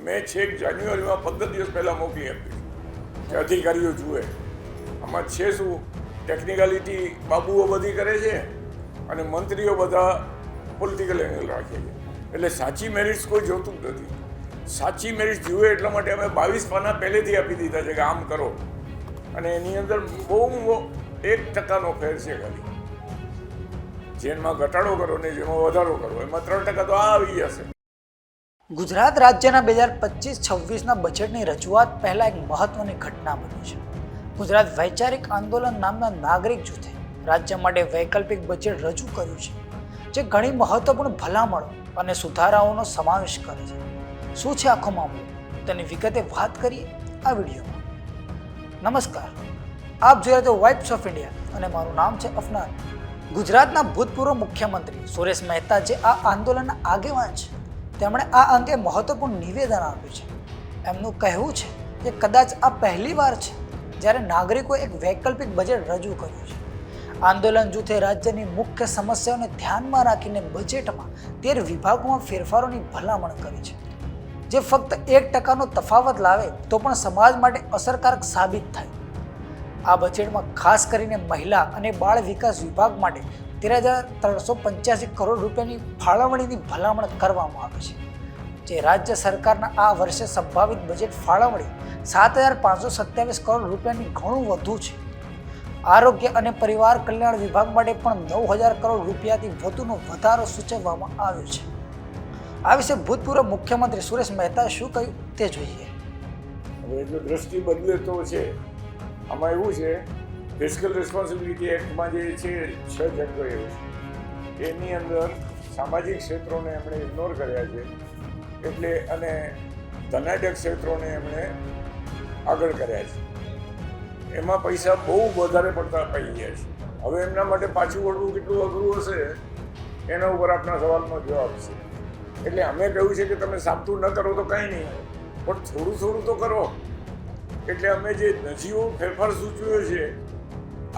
મેં છેક જાન્યુઆરીમાં 15 દિવસ પહેલાં મોકલી આપી કે અધિકારીઓ જુએ આમાં છે શું. ટેકનિકાલિટી બાબુઓ બધી કરે છે અને મંત્રીઓ બધા પોલિટિકલ એંગલ રાખે છે. એટલે સાચી મેરિટ્સ કોઈ જોતું જ નથી. સાચી મેરિટ્સ જુએ એટલા માટે અમે 22 પાના પહેલેથી આપી દીધા છે કે આમ કરો, અને એની અંદર બહુ 1% ફેર છે. ખાલી જેમાં ઘટાડો કરો ને જેમાં વધારો કરો એમાં 3% તો આ આવી જશે. ગુજરાત રાજ્યના 2025-26ના બજેટની રજૂઆત પહેલા એક મહત્વની ઘટના બની છે. ગુજરાત વૈચારિક આંદોલન નામના નાગરિક જૂથે રાજ્ય માટે વૈકલ્પિક બજેટ રજૂ કર્યું છે, જે ઘણી મહત્વપૂર્ણ ભલામણો અને સુધારાઓનો સમાવેશ કરે છે. શું છે આખો મામલો, તેની વિગતે વાત કરીએ આ વિડીયોમાં. નમસ્કાર, આપ જોઈ રહ્યા છો વાઇબ્સ ઓફ ઇન્ડિયા અને મારું નામ છે અફનાન. ગુજરાતના ભૂતપૂર્વ મુખ્યમંત્રી સુરેશ મહેતા જે આ આંદોલનના આગેવાન છે, તેમણે આ અંગે મહત્વપૂર્ણ નિવેદન આપ્યું છે. એમનું કહેવું છે કે કદાચ આ પહેલી વાર છે જ્યારે નાગરિકોએ એક વૈકલ્પિક બજેટ રજૂ કર્યું છે. આંદોલન જૂથે રાજ્યની મુખ્ય સમસ્યાઓને ધ્યાનમાં રાખીને બજેટમાં 13 વિભાગોમાં ફેરફારોની ભલામણ કરી છે, જે ફક્ત 1%નો તફાવત લાવે તો પણ સમાજ માટે અસરકારક સાબિત થાય. આ બજેટમાં ખાસ કરીને મહિલા અને બાળ વિકાસ વિભાગ માટે 13,385 કરોડ રૂપિયાની ફાળવણીની ભલામણ કરવામાં આવી છે, જે રાજ્ય સરકારના આ વર્ષે સંભવિત બજેટ ફાળવણી 7,527 કરોડ રૂપિયાની ઘણું વધુ છે. આરોગ્ય અને પરિવાર કલ્યાણ વિભાગ માટે પણ 9,000 કરોડ રૂપિયાથી વધુનો વધારો સૂચવવામાં આવ્યો છે. આ વિશે ભૂતપૂર્વ મુખ્યમંત્રી સુરેશ મહેતાએ શું કહ્યું તે જોઈએ. હવે જો દ્રષ્ટિ બદલે તો છે. આમાં એવું છે, ફિસ્કલ રિસ્પોન્સિબિલિટી એક્ટમાં જે છે 6 જંગો એવું છે, એની અંદર સામાજિક ક્ષેત્રોને એમણે ઇગ્નોર કર્યા છે, એટલે અને ધનાઢ્ય ક્ષેત્રોને એમણે આગળ કર્યા છે. એમાં પૈસા બહુ વધારે પડતા અપાઈ ગયા છે. હવે એમના માટે પાછું વળવું કેટલું અઘરું હશે એના ઉપર આપણા સવાલનો જવાબ છે. એટલે અમે કહ્યું છે કે તમે સામતું ન કરો તો કંઈ નહીં, પણ થોડું થોડું તો કરો. એટલે અમે જે નજીવો ફેરફાર સૂચવ્યો છે,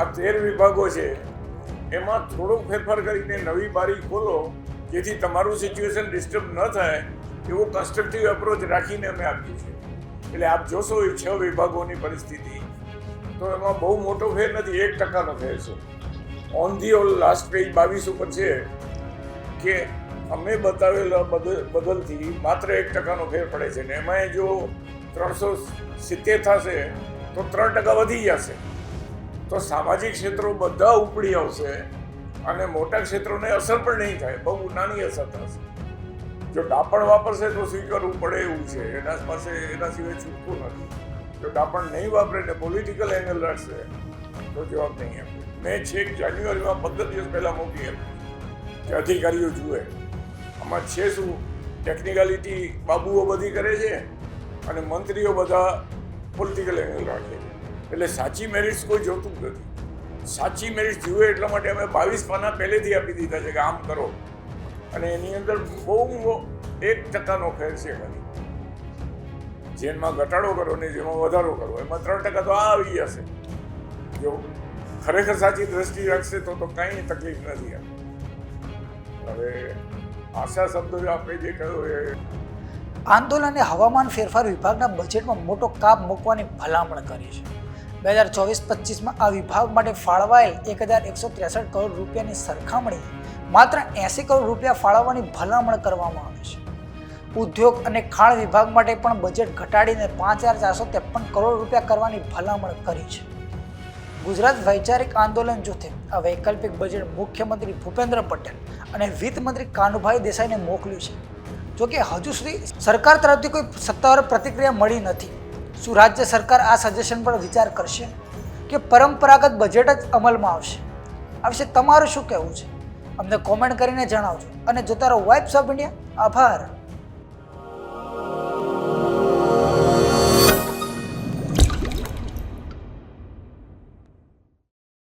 આ 13 વિભાગો છે, એમાં થોડોક ફેરફાર કરીને નવી બારી ખોલો, જેથી તમારું સિચ્યુએશન ડિસ્ટર્બ ન થાય એવો કન્સ્ટ્રક્ટિવ એપ્રોચ રાખીને અમે આપ્યું છે. એટલે આપ જોશો એ 6 વિભાગોની પરિસ્થિતિ તો એમાં બહુ મોટો ફેર નથી, 1%નો ફેર છે. On the all last page 22 ઉપર છે કે અમે બતાવેલા બદલથી માત્ર 1%નો ફેર પડે છે, ને એમાં જો 370 થશે તો 3% વધી જશે. તો સામાજિક ક્ષેત્રો બધા ઉપડી આવશે અને મોટા ક્ષેત્રોને અસર પણ નહીં થાય, બહુ નાની અસર થશે. જો ડાપણ વાપરશે તો સ્વીકારવું પડે એવું છે, એના પાસે એના સિવાય છૂટતું નથી. જો ડાપણ નહીં વાપરે ને પોલિટિકલ એંગલ રાખશે તો જવાબ નહીં આપે. મેં છેક જાન્યુઆરીમાં 15 દિવસ પહેલાં મોકલી આપી કે અધિકારીઓ જુએ આમાં છે શું. ટેકનિકાલિટી બાબુઓ બધી કરે છે અને મંત્રીઓ બધા પોલિટિકલ એંગલ રાખે છે. એટલે સાચી મેરિટ્સ કોઈ જોતું જ નથી. સાચી મેરિટ્સ જુએ એટલા માટે અમે 22 પાના પહેલેથી આપી દીધા છે કે આમ કરો, અને એની અંદર બહુ 1%નો ફેર છે. ખાલી જેમાં ઘટાડો કરો ને જેમાં વધારો કરો એમાં 3% તો આ આવી જશે. જો ખરેખર સાચી દ્રષ્ટિ રાખશે તો કાંઈ તકલીફ નથી. હવે આશા શબ્દો આપણે જે કહ્યું એ આંદોલને હવામાન ફેરફાર વિભાગના બજેટમાં મોટો કાપ મૂકવાની ભલામણ કરી છે. 2024-25માં આ વિભાગ માટે ફાળવાયેલ 1,163 કરોડ રૂપિયાની સરખામણીએ માત્ર 80 કરોડ રૂપિયા ફાળવવાની ભલામણ કરવામાં આવી છે. ઉદ્યોગ અને ખાણ વિભાગ માટે પણ બજેટ ઘટાડીને 5,453 કરોડ રૂપિયા કરવાની ભલામણ કરી છે. ગુજરાત વૈચારિક આંદોલન જૂથે આ વૈકલ્પિક બજેટ મુખ્યમંત્રી ભૂપેન્દ્ર પટેલ અને વિત્ત મંત્રી કાનુભાઈ દેસાઈને મોકલ્યું છે. જોકે હજુ સુધી સરકાર તરફથી કોઈ સત્તાવાર પ્રતિક્રિયા મળી નથી. શું રાજ્ય સરકાર આ સજેશન પર વિચાર કરશે કે પરંપરાગત બજેટ જ અમલમાં આવશે? આ વિશે તમારું શું કહેવું છે? અમને કોમેન્ટ કરીને જણાવજો અને જોતા રહો વાઇબ્સ ઓફ ઇન્ડિયા. આભાર.